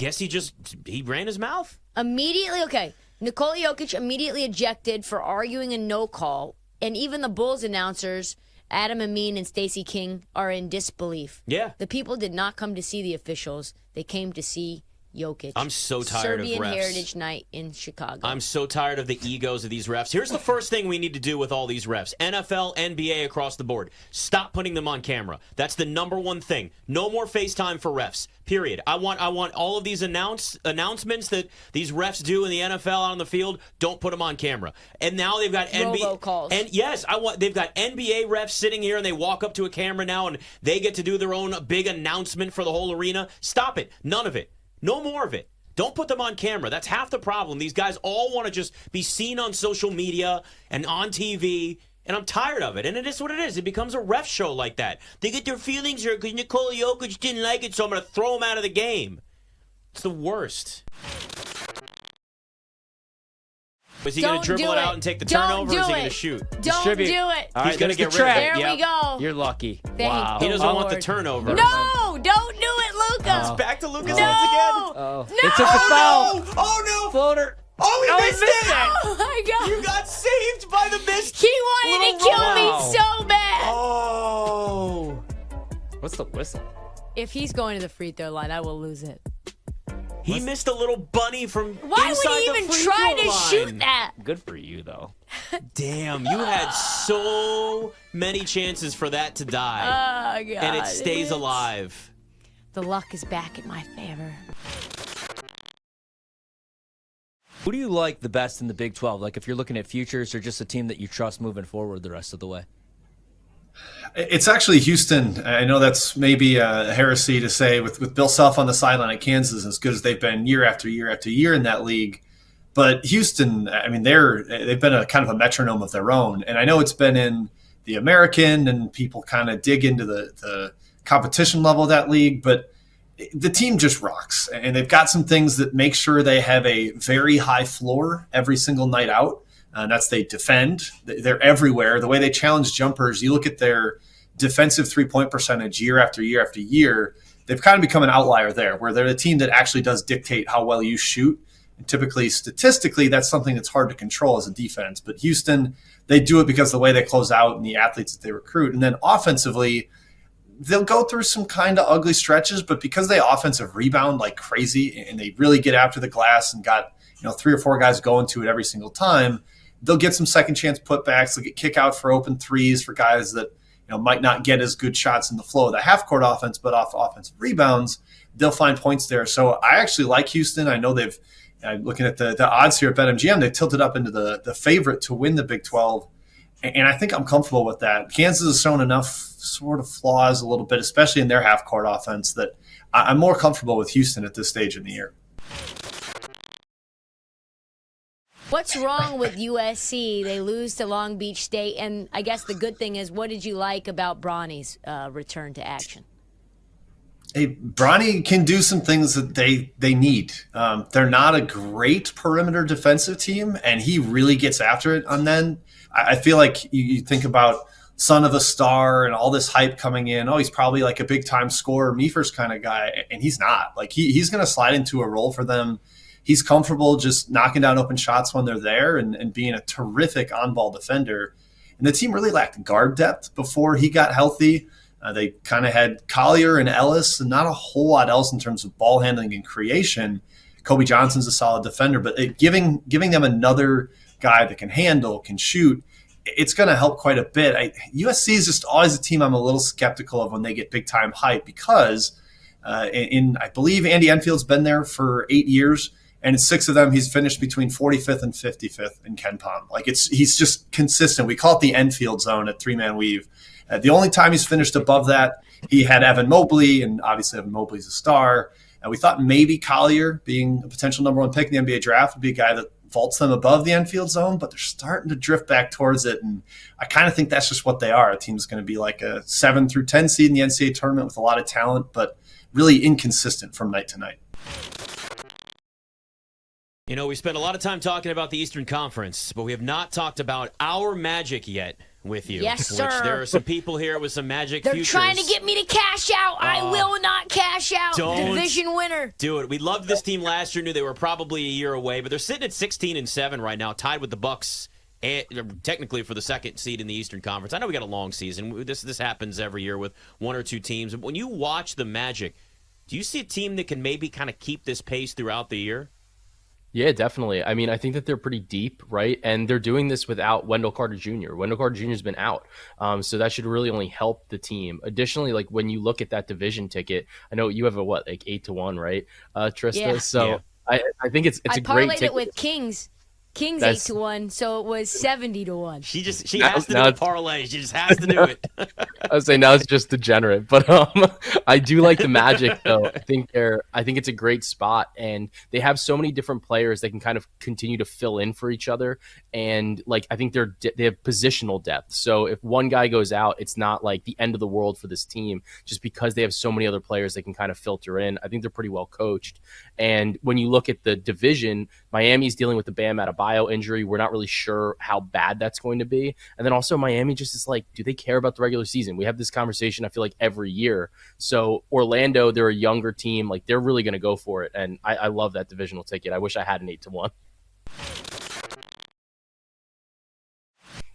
guess he ran his mouth. Immediately, okay. Nikola Jokic immediately ejected for arguing a no call, and even the Bulls announcers, Adam Amin and Stacey King, are in disbelief. Yeah. The people did not come to see the officials. They came to see Jokic. I'm so tired of refs. Serbian Heritage Night in Chicago. I'm so tired of the egos of these refs. Here's the first thing we need to do with all these refs. NFL, NBA, across the board. Stop putting them on camera. That's the number one thing. No more FaceTime for refs. Period. I want all of these announcements that these refs do in the NFL out on the field. Don't put them on camera. And now they've got NBA calls. And yes, they've got NBA refs sitting here and they walk up to a camera now and they get to do their own big announcement for the whole arena. Stop it. None of it. No more of it. Don't put them on camera. That's half the problem. These guys all want to just be seen on social media and on TV, and I'm tired of it. And it is what it is. It becomes a ref show like that. They get their feelings hurt because Nikola Jokic didn't like it, so I'm going to throw him out of the game. It's the worst. Is he going to dribble it out and take the turnover, or is he going to shoot? Don't do it. He's going to get rid of it. There we go. You're lucky. Wow. He doesn't want the turnover. No, don't do it, Lucas. It's back to Lucas once again. Oh. No. They took the foul. Oh, no. Floater. Oh, he missed it. Oh, my God. You got saved by the missed. He wanted to kill me so bad. Oh. What's the whistle? If he's going to the free throw line, I will lose it. He missed a little bunny from Why inside would he the even free try throw to line. shoot that? Good for you, though. Damn, you had so many chances for that to die. Oh, God. And it stays alive. The luck is back in my favor. Who do you like the best in the Big 12? Like if you're looking at futures or just a team that you trust moving forward the rest of the way? It's actually Houston. I know that's maybe a heresy to say with Bill Self on the sideline at Kansas, as good as they've been year after year after year in that league. But Houston, I mean, they've been a kind of a metronome of their own. And I know it's been in the American and people kind of dig into the competition level of that league, but the team just rocks. And they've got some things that make sure they have a very high floor every single night out. And that's they defend. They're everywhere. The way they challenge jumpers, you look at their defensive three-point percentage year after year after year, they've kind of become an outlier there, where they're a team that actually does dictate how well you shoot. And typically, statistically, that's something that's hard to control as a defense. But Houston, they do it because of the way they close out and the athletes that they recruit. And then offensively, they'll go through some kind of ugly stretches, but because they offensive rebound like crazy and they really get after the glass and got 3 or 4 guys going to it every single time, they'll get some second chance putbacks. They'll get kick out for open threes for guys that might not get as good shots in the flow of the half court offense, but off offensive rebounds, they'll find points there. So I actually like Houston. I know they've looking at the odds here at BetMGM, they tilted up into the favorite to win the Big 12. And I think I'm comfortable with that. Kansas has shown enough sort of flaws a little bit, especially in their half court offense, that I'm more comfortable with Houston at this stage in the year. What's wrong with USC? They lose to Long Beach State. And I guess the good thing is, what did you like about Bronny's return to action? Hey, Bronny can do some things that they need. They're not a great perimeter defensive team, and he really gets after it. And then I feel like you think about son of a star and all this hype coming in. Oh, he's probably like a big-time scorer, me-first kind of guy, and he's not. Like he's going to slide into a role for them. He's comfortable just knocking down open shots when they're there and being a terrific on-ball defender. And the team really lacked guard depth before he got healthy. They kind of had Collier and Ellis and not a whole lot else in terms of ball handling and creation. Kobe Johnson's a solid defender, but giving them another guy that can handle, can shoot, it's going to help quite a bit. USC is just always a team I'm a little skeptical of when they get big-time hype because I believe Andy Enfield's been there for 8 years, and in 6 of them, he's finished between 45th and 55th in KenPom. He's just consistent. We call it the Enfield zone at three-man weave. The only time he's finished above that, he had Evan Mobley, and obviously Evan Mobley's a star. And we thought maybe Collier, being a potential number 1 pick in the NBA draft, would be a guy that vaults them above the Enfield zone, but they're starting to drift back towards it. And I kind of think that's just what they are. A team's going to be like a 7 through 10 seed in the NCAA tournament with a lot of talent, but really inconsistent from night to night. We spent a lot of time talking about the Eastern Conference, but we have not talked about our Magic yet. with you. Yes, Which sir. there are some people here with some magic They're futures. trying to get me to cash out. I will not cash out. Don't Division winner. do it. We loved this team last year. Knew they were probably a year away, but they're sitting at 16-7 right now, tied with the Bucks. Technically for the second seed in the Eastern Conference. I know we got a long season. This happens every year with one or two teams. But when you watch the Magic, do you see a team that can maybe kind of keep this pace throughout the year? Yeah, definitely. I mean, I think that they're pretty deep, right? And they're doing this without Wendell Carter Jr. Wendell Carter Jr. has been out. So that should really only help the team. Additionally, like when you look at that division ticket, I know you have a 8-1, right, Trista? Yeah. So yeah. I think it's a great parlayed ticket. it with Kings. Kings 8-1, so it was 70-1. She has to do a parlay. She just has to do it. I would say now it's just degenerate, but I do like the Magic though. I think it's a great spot, and they have so many different players that can kind of continue to fill in for each other, and like I think they have positional depth. So if one guy goes out, it's not like the end of the world for this team, just because they have so many other players that can kind of filter in. I think they're pretty well coached, and when you look at the division, Miami's dealing with the Bam Adebayo injury. We're not really sure how bad that's going to be. And then also Miami just is like, do they care about the regular season? We have this conversation, I feel like, every year. So Orlando, they're a younger team. Like, they're really going to go for it. And I love that divisional ticket. I wish I had an 8-1.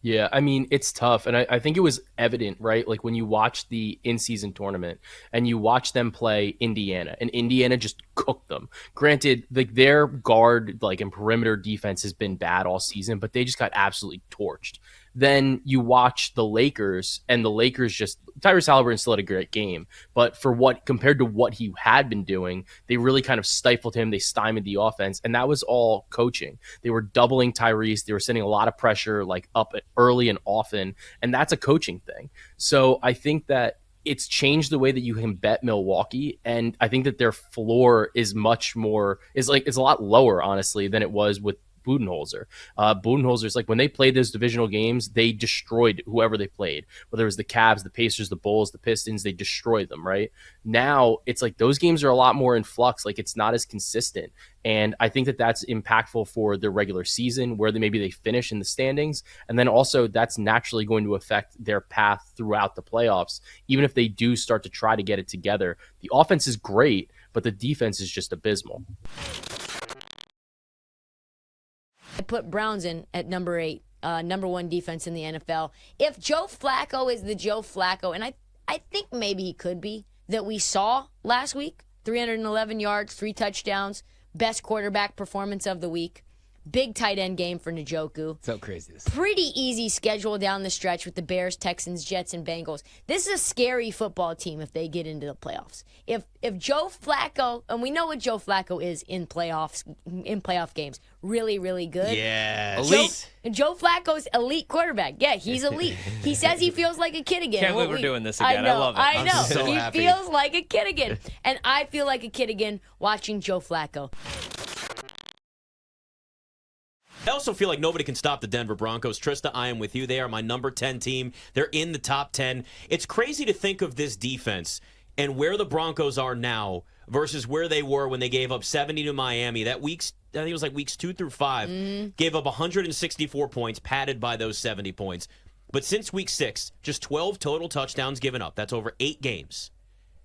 Yeah, I mean, it's tough. And I think it was evident, right? Like when you watch the in-season tournament and you watch them play Indiana, and Indiana just cooked them. Granted, like their guard, like and perimeter defense has been bad all season, but they just got absolutely torched. Then you watch the Lakers, and the Lakers just Tyrese Halliburton still had a great game, but compared to what he had been doing, they really kind of stifled him. They stymied the offense, and that was all coaching. They were doubling Tyrese. They were sending a lot of pressure like up early and often, and that's a coaching thing. So I think that it's changed the way that you can bet Milwaukee, and I think that their floor is it's a lot lower, honestly, than it was with Budenholzer. Budenholzer's like when they played those divisional games, they destroyed whoever they played, whether it was the Cavs, the Pacers, the Bulls, the Pistons, they destroyed them, right? Now it's like those games are a lot more in flux, like it's not as consistent. And I think that that's impactful for the regular season where maybe they finish in the standings. And then also that's naturally going to affect their path throughout the playoffs. Even if they do start to try to get it together, the offense is great, but the defense is just abysmal. I put Browns in at number 8, number 1 defense in the NFL. If Joe Flacco is the Joe Flacco, and I think maybe he could be, that we saw last week, 311 yards, 3 touchdowns, best quarterback performance of the week, big tight end game for Njoku. So crazy. Pretty easy schedule down the stretch with the Bears, Texans, Jets, and Bengals. This is a scary football team if they get into the playoffs. If Joe Flacco, and we know what Joe Flacco is in playoff games, really, really good. Yes. Elite. Joe Flacco's elite quarterback. Yeah, he's elite. He says he feels like a kid again. Can't believe we're doing this again. I love it. I know. I'm so he happy. feels like a kid again. And I feel like a kid again watching Joe Flacco. I also feel like nobody can stop the Denver Broncos. Trista, I am with you. They are my number 10 team. They're in the top 10. It's crazy to think of this defense and where the Broncos are now versus where they were when they gave up 70 to Miami. I think it was like weeks 2 through 5, gave up 164 points, padded by those 70 points. But since week 6, just 12 total touchdowns given up. That's over 8 games.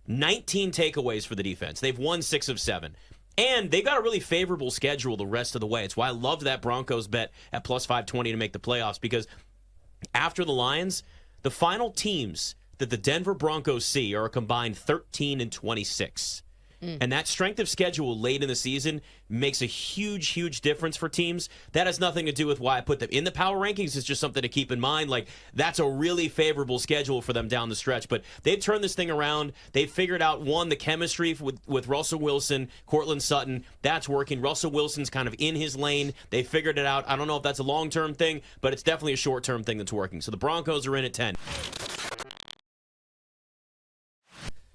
19 takeaways for the defense. They've won 6 of 7. And they've got a really favorable schedule the rest of the way. It's why I loved that Broncos bet at plus 520 to make the playoffs, because after the Lions, the final teams that the Denver Broncos see are a combined 13-26. And that strength of schedule late in the season makes a huge, huge difference for teams. That has nothing to do with why I put them in the power rankings. It's just something to keep in mind. Like, that's a really favorable schedule for them down the stretch. But they've turned this thing around. They've figured out, one, the chemistry with Russell Wilson, Cortland Sutton. That's working. Russell Wilson's kind of in his lane. They figured it out. I don't know if that's a long-term thing, but it's definitely a short-term thing that's working. So the Broncos are in at 10.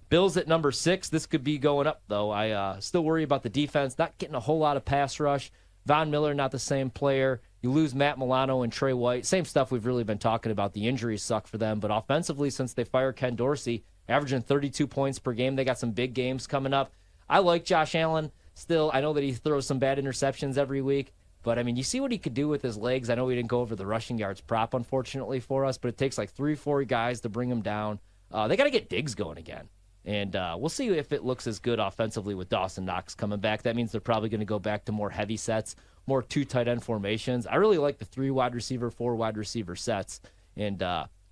Bills at number 6. This could be going up, though. I still worry about the defense, not getting a whole lot of pass rush. Von Miller, not the same player. You lose Matt Milano and Trey White. Same stuff we've really been talking about. The injuries suck for them. But offensively, since they fired Ken Dorsey, averaging 32 points per game. They got some big games coming up. I like Josh Allen still. I know that he throws some bad interceptions every week. But, I mean, you see what he could do with his legs. I know we didn't go over the rushing yards prop, unfortunately, for us, but it takes like 3-4 guys to bring him down. They got to get Diggs going again. And we'll see if it looks as good offensively with Dawson Knox coming back. That means they're probably going to go back to more heavy sets, more 2 tight end formations. I really like the 3 wide receiver, 4 wide receiver sets, and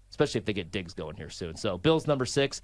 especially if they get Diggs going here soon. So Bills number 6.